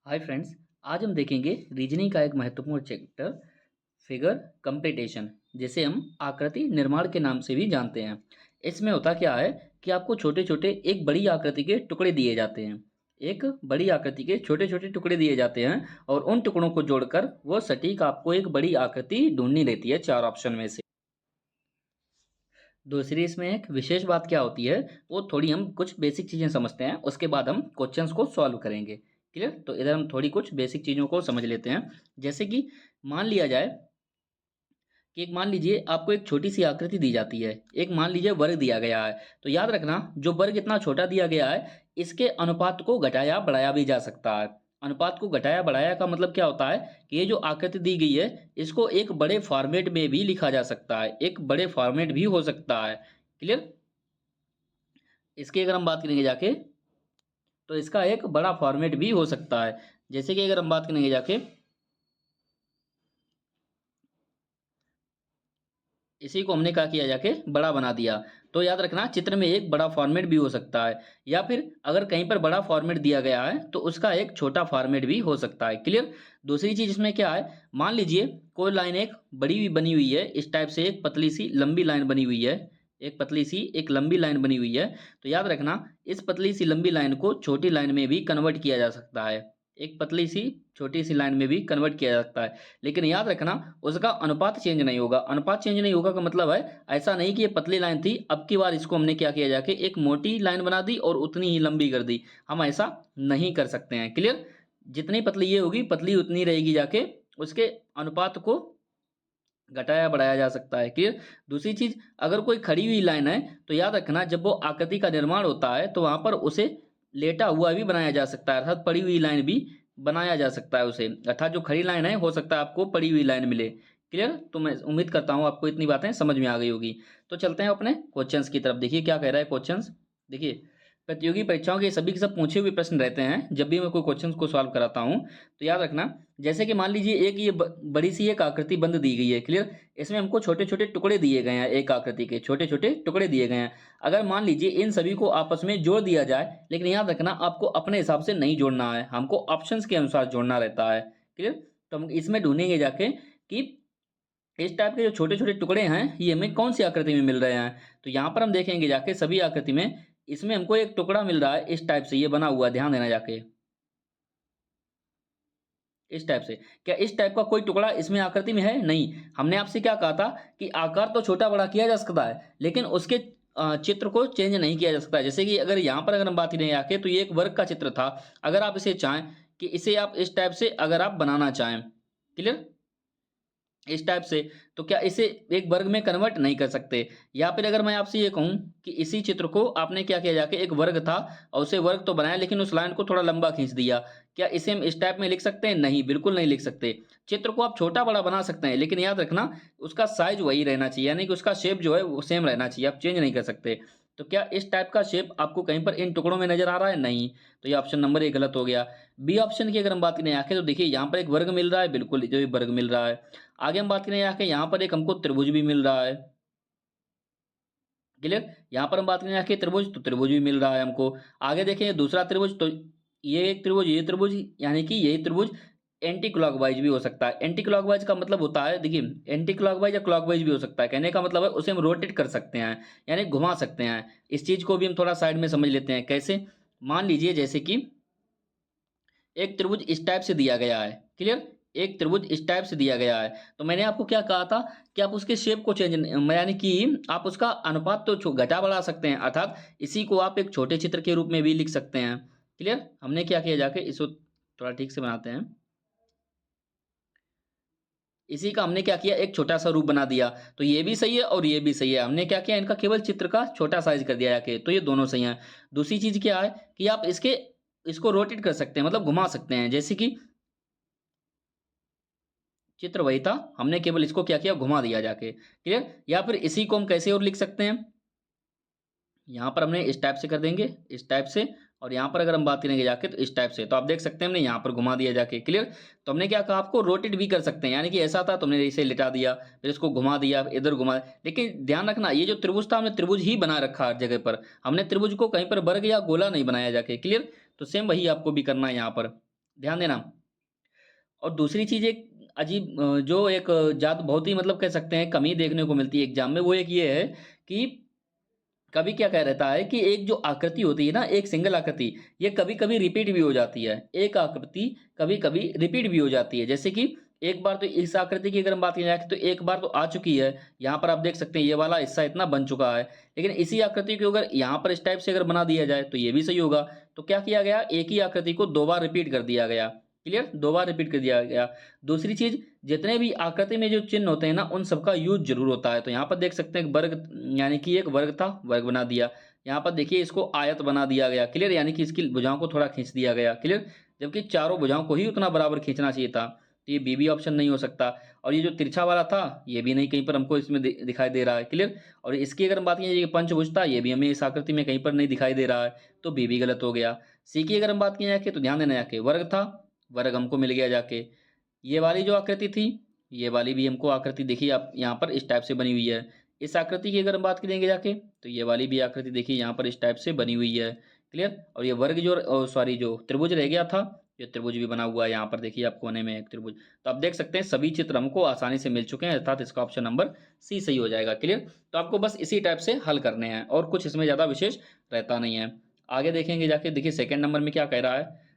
Hi friends. आज हम देखेंगे रीजनिंग का एक महत्वपूर्ण चैप्टर फिगर कंप्लीटेशन, जिसे हम आकृति निर्माण के नाम से भी जानते हैं। इसमें होता क्या है कि आपको छोटे छोटे एक बड़ी आकृति के टुकड़े दिए जाते हैं। एक बड़ी आकृति के छोटे छोटे टुकड़े दिए जाते हैं और उन टुकड़ों को जोड़कर वो सटीक आपको एक बड़ी आकृति ढूंढनी रहती है चार ऑप्शन में से। दूसरी इसमें एक विशेष बात क्या होती है, वो थोड़ी हम कुछ बेसिक चीज़ें समझते हैं, उसके बाद हम क्वेश्चंस को सॉल्व करेंगे। क्लियर? तो इधर हम थोड़ी कुछ बेसिक चीज़ों को समझ लेते हैं। जैसे कि मान लिया जाए कि एक मान लीजिए आपको एक छोटी सी आकृति दी जाती है, एक मान लीजिए वर्ग दिया गया है। तो याद रखना, जो वर्ग इतना छोटा दिया गया है, इसके अनुपात को घटाया बढ़ाया भी जा सकता है। अनुपात को घटाया बढ़ाया का मतलब क्या होता है कि ये जो आकृति दी गई है, इसको एक बड़े फॉर्मेट में भी लिखा जा सकता है, एक बड़े फॉर्मेट भी हो सकता है। क्लियर? इसकी अगर हम बात करेंगे जाके, तो इसका एक बड़ा फॉर्मेट भी हो सकता है। जैसे कि अगर हम बात करेंगे जाके, इसी को हमने क्या किया जाके बड़ा बना दिया। तो याद रखना, चित्र में एक बड़ा फॉर्मेट भी हो सकता है, या फिर अगर कहीं पर बड़ा फॉर्मेट दिया गया है तो उसका एक छोटा फॉर्मेट भी हो सकता है। क्लियर? दूसरी चीज इसमें क्या है, मान लीजिए कोई लाइन एक बड़ी हुई बनी हुई है, इस टाइप से एक पतली सी लंबी लाइन बनी हुई है, एक पतली सी एक लंबी लाइन बनी हुई है। तो याद रखना, इस पतली सी लंबी लाइन को छोटी लाइन में भी कन्वर्ट किया जा सकता है, एक पतली सी छोटी सी लाइन में भी कन्वर्ट किया जा सकता है। लेकिन याद रखना, उसका अनुपात चेंज नहीं होगा। अनुपात चेंज नहीं होगा का मतलब है ऐसा नहीं कि ये पतली लाइन थी, अब की बार इसको हमने क्या किया जाके एक मोटी लाइन बना दी और उतनी ही लंबी कर दी। हम ऐसा नहीं कर सकते हैं। क्लियर? जितनी पतली ये होगी, पतली उतनी रहेगी जाके, उसके अनुपात को घटाया बढ़ाया जा सकता है। क्लियर? दूसरी चीज, अगर कोई खड़ी हुई लाइन है तो याद रखना, जब वो आकृति का निर्माण होता है तो वहां पर उसे लेटा हुआ भी बनाया जा सकता है, अर्थात पड़ी हुई लाइन भी बनाया जा सकता है उसे। अर्थात जो खड़ी लाइन है, हो सकता है आपको पड़ी हुई लाइन मिले। क्लियर? तो मैं उम्मीद करता हूँ आपको इतनी बातें समझ में आ गई होगी। तो चलते हैं अपने क्वेश्चंस की तरफ। देखिए क्या कह रहा है क्वेश्चंस। देखिए, प्रतियोगी परीक्षाओं के सभी के सब पूछे हुए प्रश्न रहते हैं जब भी मैं कोई क्वेश्चंस को सॉल्व कराता हूँ। तो याद रखना, जैसे कि मान लीजिए एक ये बड़ी सी एक आकृति बंद दी गई है। क्लियर? इसमें हमको छोटे छोटे टुकड़े दिए गए हैं, एक आकृति के छोटे छोटे टुकड़े दिए गए हैं। अगर मान लीजिए इन सभी को आपस में जोड़ दिया जाए, लेकिन याद रखना आपको अपने हिसाब से नहीं जोड़ना है, हमको ऑप्शंस के अनुसार जोड़ना रहता है। क्लियर? तो हम इसमें ढूंढेंगे जाके कि इस टाइप के जो छोटे छोटे टुकड़े हैं ये हमें कौन सी आकृति में मिल रहे हैं। तो यहाँ पर हम देखेंगे जाके सभी आकृति में, इसमें हमको एक टुकड़ा मिल रहा है इस टाइप से, ये बना हुआ, ध्यान देना जाके, इस टाइप से। क्या इस टाइप का कोई टुकड़ा इसमें आकृति में है? नहीं। हमने आपसे क्या कहा था कि आकार तो छोटा बड़ा किया जा सकता है, लेकिन उसके चित्र को चेंज नहीं किया जा सकता। जैसे कि अगर यहाँ पर अगर हम बात करें आके, तो ये एक वर्ग का चित्र था। अगर आप इसे चाहें कि इसे आप इस टाइप से अगर आप बनाना चाहें, क्लियर, इस टाइप से, तो क्या इसे एक वर्ग में कन्वर्ट नहीं कर सकते। या फिर अगर मैं आपसे ये कहूं कि इसी चित्र को आपने क्या किया जाके, एक वर्ग था और उसे वर्ग तो बनाया लेकिन उस लाइन को थोड़ा लंबा खींच दिया, क्या इसे हम इस टाइप में लिख सकते हैं? नहीं, बिल्कुल नहीं लिख सकते। चित्र को आप छोटा बड़ा बना सकते हैं, लेकिन याद रखना उसका साइज वही रहना चाहिए, यानी कि उसका शेप जो है वो सेम रहना चाहिए, आप चेंज नहीं कर सकते। तो क्या इस टाइप का शेप आपको कहीं पर इन टुकड़ों में नजर आ रहा है? नहीं। तो ये ऑप्शन नंबर ए गलत हो गया। बी ऑप्शन की अगर हम बात करें आके, तो देखिए यहाँ पर एक वर्ग मिल रहा है, बिल्कुल जो ये वर्ग मिल रहा है। आगे हम बात करें आके, यहाँ पर एक हमको त्रिभुज भी मिल रहा है। क्लियर? यहाँ पर हम बात करें आके त्रिभुज, तो त्रिभुज भी मिल रहा है हमको। आगे देखें दूसरा त्रिभुज, तो ये एक त्रिभुज, ये त्रिभुज, यानी कि यही त्रिभुज एंटी क्लॉकवाइज भी हो सकता है। एंटी क्लॉकवाइज का मतलब होता है, देखिए एंटी क्लॉकवाइज या क्लॉकवाइज भी हो सकता है। कहने का मतलब है उसे हम रोटेट कर सकते हैं, यानी घुमा सकते हैं। इस चीज को भी हम थोड़ा साइड में समझ लेते हैं। कैसे? मान लीजिए जैसे कि एक त्रिभुज इस टाइप से दिया गया है। क्लियर? एक त्रिभुज इस टाइप से दिया गया है, तो मैंने आपको क्या कहा था कि आप उसके शेप को चेंज, यानी कि आप उसका अनुपात तो घटा बढ़ा सकते हैं, अर्थात इसी को आप एक छोटे चित्र के रूप में भी लिख सकते हैं। क्लियर? हमने क्या किया जाके, इसको थोड़ा ठीक से बनाते हैं। इसी का हमने क्या किया, एक छोटा सा रूप बना दिया। तो ये भी सही है और ये भी सही है। हमने क्या किया, इनका केवल चित्र का छोटा साइज कर दिया जाके, तो ये दोनों सही हैं। दूसरी चीज क्या है कि आप इसको रोटेट कर सकते हैं, मतलब घुमा सकते हैं। जैसे कि चित्र वही था, हमने केवल इसको क्या किया, घुमा दिया जाके। क्लियर? या फिर इसी को हम कैसे और लिख सकते हैं, यहाँ पर हमने इस टाइप से कर देंगे, इस टाइप से, और यहाँ पर अगर हम बात करेंगे जाके तो इस टाइप से। तो आप देख सकते हैं हमने यहाँ पर घुमा दिया जाके। क्लियर? तो हमने क्या कहा, आपको रोटेट भी कर सकते हैं, यानी कि ऐसा था तो हमने इसे लिटा दिया, फिर इसको घुमा दिया, इधर घुमा। लेकिन ध्यान रखना, ये जो त्रिभुज था हमने त्रिभुज ही बना रखा हर जगह पर, हमने त्रिभुज को कहीं पर वर्ग या गोला नहीं बनाया जाके। क्लियर? तो सेम वही आपको भी करना है यहाँ पर। ध्यान देना। और दूसरी चीज़ एक अजीब जो एक ज़्यादा बहुत ही मतलब कह सकते हैं कमी देखने को मिलती है एग्जाम में, वो एक ये है कि कभी क्या कह रहता है कि एक जो आकृति होती है ना, एक सिंगल आकृति, ये कभी-कभी रिपीट भी हो जाती है। एक आकृति कभी-कभी रिपीट भी हो जाती है। जैसे कि एक बार तो इस आकृति की अगर हम बात की जाए तो एक बार तो आ चुकी है। यहाँ पर आप देख सकते हैं ये वाला हिस्सा इतना बन चुका है। लेकिन इसी आकृति को अगर यहाँ पर इस टाइप से अगर बना दिया जाए तो ये भी सही होगा। तो क्या किया गया, एक ही आकृति को 2 बार रिपीट कर दिया गया। क्लियर? 2 बार रिपीट कर दिया गया। दूसरी चीज़, जितने भी आकृति में जो चिन्ह होते हैं ना, उन सबका यूज़ ज़रूर होता है। तो यहाँ पर देख सकते हैं एक वर्ग, यानी कि एक वर्ग था, वर्ग बना दिया। यहाँ पर देखिए इसको आयत बना दिया गया। क्लियर? यानी कि इसकी भुजाओं को थोड़ा खींच दिया गया। क्लियर? जबकि चारों भुजाओं को ही उतना बराबर खींचना चाहिए था। तो ये बी भी ऑप्शन नहीं हो सकता। और ये जो तिरछा वाला था, ये भी नहीं कहीं पर हमको इसमें दिखाई दे रहा है। क्लियर? और इसकी अगर हम बात की जाए पंचभुज था, ये भी हमें इस आकृति में कहीं पर नहीं दिखाई दे रहा है। तो बी भी गलत हो गया। सी की अगर हम बात की जाए तो ध्यान देना, जाके वर्ग था, वर्ग हमको मिल गया जाके। ये वाली जो आकृति थी, ये वाली भी हमको आकृति देखिए आप यहाँ पर इस टाइप से बनी हुई है। इस आकृति की अगर हम बात करेंगे जाके तो ये वाली भी आकृति देखिए यहाँ पर इस टाइप से बनी हुई है। क्लियर? और ये वर्ग जो सॉरी जो त्रिभुज रह गया था, ये त्रिभुज भी बना हुआ है यहाँ पर देखिए आप कोने में एक त्रिभुज। तो आप देख सकते हैं सभी चित्र हमको आसानी से मिल चुके हैं, अर्थात इसका ऑप्शन नंबर सी सही हो जाएगा। क्लियर? तो आपको बस इसी टाइप से हल करने हैं और कुछ इसमें ज़्यादा विशेष रहता नहीं है। आगे देखेंगे जाके, देखिए सेकेंड नंबर में क्या कह रहा है।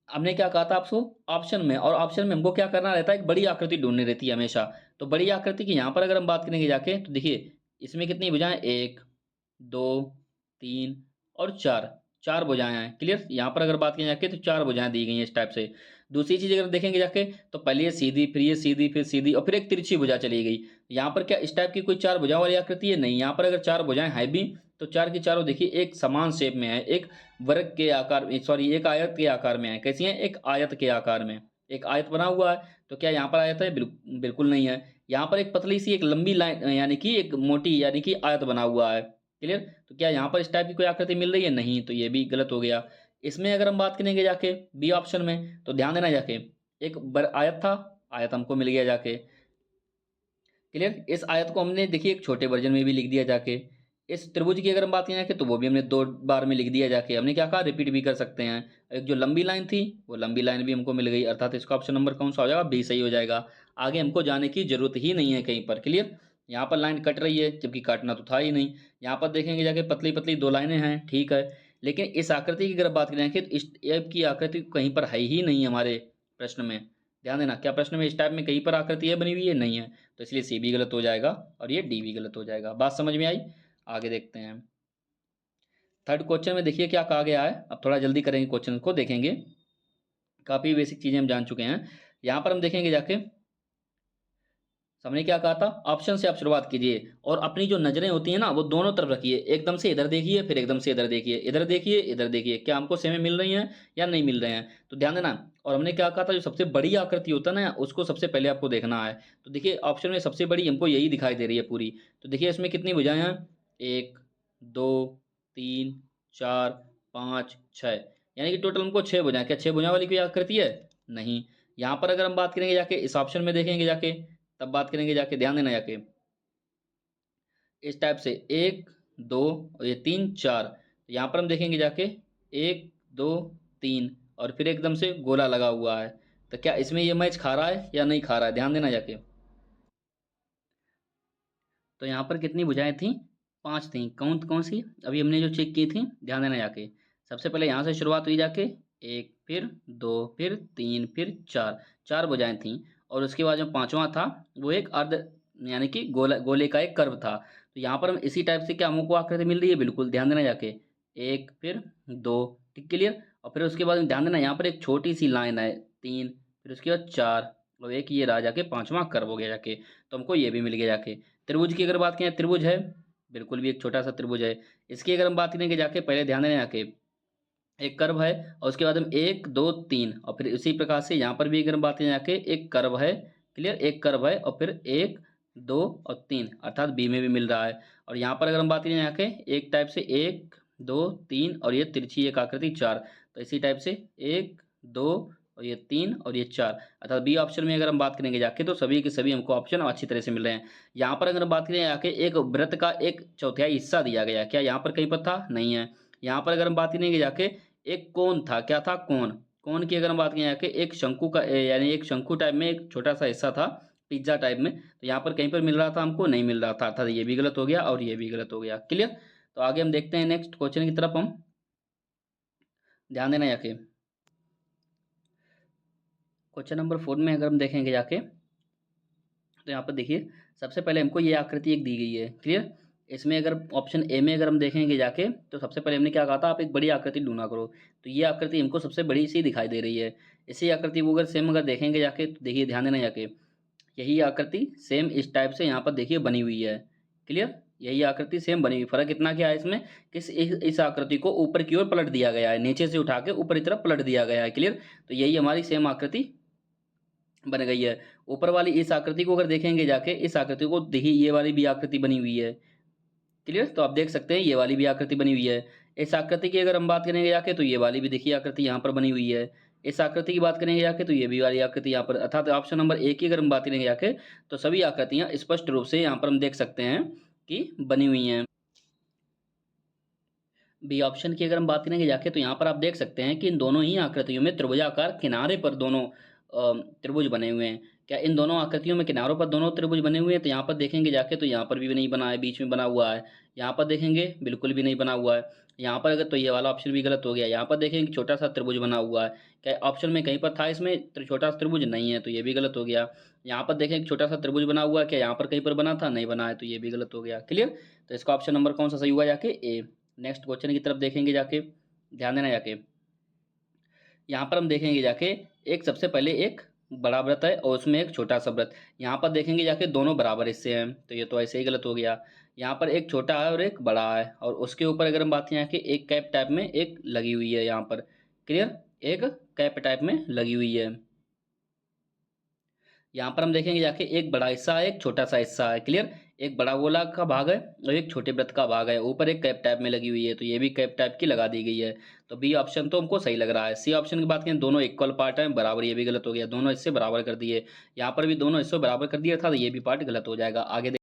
हमने क्या कहा था आपको ऑप्शन में, और ऑप्शन में हमको क्या करना रहता है, एक बड़ी आकृति ढूंढनी रहती है हमेशा। तो बड़ी आकृति की यहाँ पर अगर हम बात करेंगे जाके तो देखिए इसमें कितनी भुजाएं, एक, दो, तीन और चार, चार भुजाएं हैं। क्लियर? यहाँ पर अगर बात की जाके तो चार भुजाएं दी गई हैं इस टाइप से। दूसरी चीज अगर देखेंगे जाके तो पहले ये सीधी, फिर ये सीधी, फिर सीधी और फिर एक तिरछी भुजा चली गई। यहाँ पर क्या इस टाइप की कोई चार भुजाओं वाली आकृति है? नहीं। यहाँ पर अगर चार भुजाएं है भी तो चार की चारों देखिए एक समान शेप में है, एक वर्ग के आकार में, सॉरी एक आयत के आकार में है। कैसी है? एक आयत के आकार में, एक आयत बना हुआ है। तो क्या यहाँ पर आयत है? बिल्कुल नहीं है। यहाँ पर एक पतली सी एक लंबी लाइन, यानी कि एक मोटी, यानी कि आयत बना हुआ है। क्लियर? तो क्या यहाँ पर इस टाइप की कोई आकृति मिल रही है? नहीं। तो ये भी गलत हो गया। इसमें अगर हम बात करेंगे जाके बी ऑप्शन में तो ध्यान देना जाके, एक आयत था, आयत हमको मिल गया जाके। क्लियर? इस आयत को हमने देखिए एक छोटे वर्जन में भी लिख दिया जाके। इस त्रिभुज की अगर हम बात करें जाके तो वो भी हमने 2 बार में लिख दिया जाके। हमने क्या कहा, रिपीट भी कर सकते हैं। एक जो लंबी लाइन थी वो लंबी लाइन भी हमको मिल गई, अर्थात इसका ऑप्शन नंबर कौन सा हो जाएगा? बी सही हो जाएगा। आगे हमको जाने की जरूरत ही नहीं है कहीं पर। क्लियर? यहाँ पर लाइन कट रही है जबकि काटना तो था ही नहीं। यहाँ पर देखेंगे जाके पतली पतली 2 लाइनें हैं, ठीक है। लेकिन इस आकृति की अगर बात करें तो इस टाइप की आकृति कहीं पर है ही नहीं हमारे प्रश्न में। ध्यान देना, क्या प्रश्न में इस टाइप में कहीं पर आकृति है बनी हुई है? नहीं है। तो इसलिए सी भी गलत हो जाएगा और ये डी भी गलत हो जाएगा। बात समझ में आई? आगे देखते हैं। थर्ड क्वेश्चन में देखिए क्या कहा गया है। अब थोड़ा जल्दी करेंगे, क्वेश्चन को देखेंगे। काफ़ी बेसिक चीज़ें हम जान चुके हैं। यहाँ पर हम देखेंगे जाके हमने क्या कहा था, ऑप्शन से आप शुरुआत कीजिए और अपनी जो नजरें होती हैं ना वो दोनों तरफ रखिए। एकदम से इधर देखिए, फिर एकदम से इधर देखिए, इधर देखिए, इधर देखिए, क्या हमको सेम मिल रही हैं या नहीं मिल रहे हैं। तो ध्यान देना। और हमने क्या कहा था, जो सबसे बड़ी आकृति होता है ना उसको सबसे पहले आपको देखना है। तो देखिए ऑप्शन में सबसे बड़ी हमको यही दिखाई दे रही है पूरी। तो देखिए इसमें कितनी भुजाएं हैं, एक, दो, तीन, चार, पाँच, छः, यानी कि टोटल हमको छः भुजाएं। क्या छः भुजाएं वाली कोई आकृति है? नहीं। यहाँ पर अगर हम बात करेंगे जाके इस ऑप्शन में देखेंगे जाके, तब बात करेंगे जाके, ध्यान देना जाके इस टाइप से एक, दो और ये तीन, चार। तो यहाँ पर हम देखेंगे जाके एक, दो, तीन और फिर एकदम से गोला लगा हुआ है। तो क्या इसमें ये मैच खा रहा है या नहीं खा रहा है? ध्यान देना जाके। तो यहाँ पर कितनी भुजाएं थी? पांच थी। कौन कौन सी अभी हमने जो चेक की थी? ध्यान देना जाके। सबसे पहले यहाँ से शुरुआत हुई जाके, एक, फिर दो, फिर तीन, फिर चार, चार भुजाएं थी। और उसके बाद जो पांचवा था वो एक अर्ध, यानी कि गोले का एक कर्व था। तो यहाँ पर हम इसी टाइप से क्या हमको आकृति मिल रही है? बिल्कुल। ध्यान देना जाके, एक, फिर दो, ठीक, क्लियर। और फिर उसके बाद ध्यान देना यहाँ पर एक छोटी सी लाइन है, तीन, फिर उसके बाद चार और एक ये रहा जाके पांचवा कर्व हो गया जाके। तो हमको ये भी मिल गया जाके। त्रिभुज की अगर बात करें, त्रिभुज है, बिल्कुल भी एक छोटा सा त्रिभुज है। इसकी अगर हम बात करेंगे जाके, पहले ध्यान देना जाके एक कर्व है और उसके बाद हम एक, दो, तीन और फिर इसी प्रकार से यहाँ पर भी अगर हम बात करें जाके एक कर्व है। क्लियर? एक कर्व है और फिर एक, दो और तीन, अर्थात बी में भी मिल रहा है। और यहाँ पर अगर हम बात करें यहाँ के एक टाइप से एक, दो, तीन और ये तिरछी एक आकृति चार। तो इसी टाइप से एक, दो और ये तीन और ये चार, अर्थात बी ऑप्शन में अगर हम बात करेंगे जाके तो सभी के सभी हमको ऑप्शन अच्छी तरह से मिल रहे हैं। यहाँ पर अगर हम बात करें जाके एक वृत्त का एक चौथाई हिस्सा दिया गया, क्या यहाँ पर कहीं पर था? नहीं है। यहाँ पर अगर हम बात करेंगे जाके एक कोण था, क्या था? कोण। कोन की अगर हम बात करें यहाँ के एक शंकु का यानी एक शंकु टाइप में एक छोटा सा हिस्सा था पिज्जा टाइप में, तो यहाँ पर कहीं पर मिल रहा था हमको, नहीं मिल रहा था, अर्थात ये भी गलत हो गया और ये भी गलत हो गया। क्लियर। तो आगे हम देखते हैं नेक्स्ट क्वेश्चन की तरफ। हम ध्यान देना जाके क्वेश्चन नंबर 4 में अगर हम देखेंगे जाके, तो यहाँ पर देखिए सबसे पहले हमको ये आकृति एक दी गई है। क्लियर। इसमें अगर ऑप्शन ए में अगर हम देखेंगे जाके, तो सबसे पहले हमने क्या कहा था, आप एक बड़ी आकृति ढूंढा करो। तो ये आकृति हमको सबसे बड़ी सी दिखाई दे रही है। इसी आकृति को अगर सेम अगर देखेंगे जाके, तो देखिए ध्यान देना जाके, यही आकृति सेम इस टाइप से यहाँ पर देखिए बनी हुई है। क्लियर। यही आकृति सेम बनी हुई, फर्क इतना क्या है इसमें कि इस आकृति को ऊपर की ओर पलट दिया गया है, नीचे से उठा के ऊपर की तरफ पलट दिया गया है। क्लियर। तो यही हमारी सेम आकृति बन गई है। ऊपर वाली इस आकृति को अगर देखेंगे जाके, इस आकृति को देखिए ये वाली भी आकृति बनी हुई है। क्लियर। तो आप देख सकते हैं ये वाली भी आकृति बनी हुई है। इस आकृति की अगर हम बात करेंगे जाके, तो ये वाली भी देखिए आकृति यहाँ पर बनी हुई है। इस आकृति की बात करेंगे जाके, तो ये भी वाली आकृति यहाँ पर, अर्थात ऑप्शन नंबर ए की अगर हम बात करेंगे जाके, तो सभी आकृतियां स्पष्ट रूप से यहाँ पर हम देख सकते हैं कि बनी हुई हैं। बी ऑप्शन की अगर हम बात करेंगे जाके, तो यहाँ पर आप देख सकते हैं कि इन दोनों ही आकृतियों में त्रिभुजाकार किनारे पर दोनों त्रिभुज बने हुए हैं। क्या इन दोनों आकृतियों में किनारों पर दोनों त्रिभुज बने हुए हैं? तो यहाँ पर देखेंगे जाके, तो यहाँ पर भी नहीं बना है, बीच में बना हुआ है। यहाँ पर देखेंगे बिल्कुल भी नहीं बना हुआ है। यहाँ पर अगर, तो ये वाला ऑप्शन भी गलत हो गया। यहाँ पर देखेंगे छोटा सा त्रिभुज बना हुआ है। क्या ऑप्शन में कहीं पर था इसमें छोटा सा त्रिभुज? नहीं है, तो ये भी गलत हो गया। यहाँ पर देखेंगे छोटा सा त्रिभुज बना हुआ है, क्या यहाँ पर कहीं पर बना था? नहीं बना है, तो ये भी गलत हो गया। क्लियर। तो इसका ऑप्शन नंबर कौन सा सही हुआ जाके? ए। नेक्स्ट क्वेश्चन की तरफ देखेंगे जाके, ध्यान देना जाके, यहाँ पर हम देखेंगे जाके, एक सबसे पहले एक बड़ा वृत्त है और उसमें एक छोटा सा वृत्त। यहाँ पर देखेंगे जाके दोनों बराबर हिस्से हैं, तो ये तो ऐसे ही गलत हो गया। यहाँ पर एक छोटा है और एक बड़ा है, और उसके ऊपर अगर हम बात करें कि एक कैप टाइप में एक लगी हुई है यहाँ पर। क्लियर। एक कैप टाइप में लगी हुई है। यहाँ पर हम देखेंगे जाके एक बड़ा हिस्सा है, एक छोटा सा हिस्सा है। क्लियर। एक बड़ा गोला का भाग है और एक छोटे वृत्त का भाग है, ऊपर एक कैप टाइप में लगी हुई है, तो ये भी कैप टाइप की लगा दी गई है। तो बी ऑप्शन तो हमको सही लग रहा है। सी ऑप्शन की बात करें, दोनों इक्वल पार्ट हैं बराबर, ये भी गलत हो गया। दोनों हिस्से बराबर कर दिए, यहाँ पर भी दोनों हिस्से बराबर कर दिया था, तो ये भी पार्ट गलत हो जाएगा। आगे